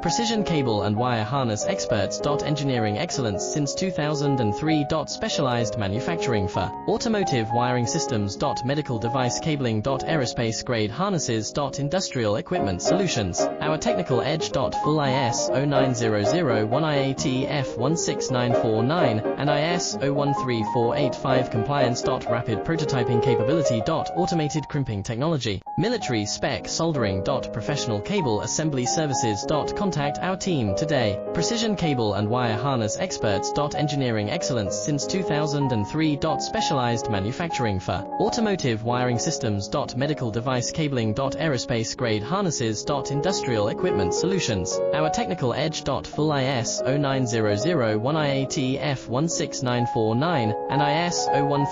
Precision cable and wire harness experts. Engineering excellence since 2003. Specialized manufacturing for automotive wiring systems. Medical device cabling. Aerospace grade harnesses. Industrial equipment solutions. Our technical edge. Full ISO 9001 IATF 16949 and ISO 13485 compliance. Rapid prototyping capability. Automated crimping technology. Military spec soldering. Professional cable assembly services. Contact our team today. Precision cable and wire harness experts. Engineering excellence since 2003. Specialized manufacturing for automotive wiring systems. Medical device cabling. Aerospace grade harnesses. Industrial equipment solutions. Our technical edge. Full ISO 9001 IATF 16949 and ISO 13485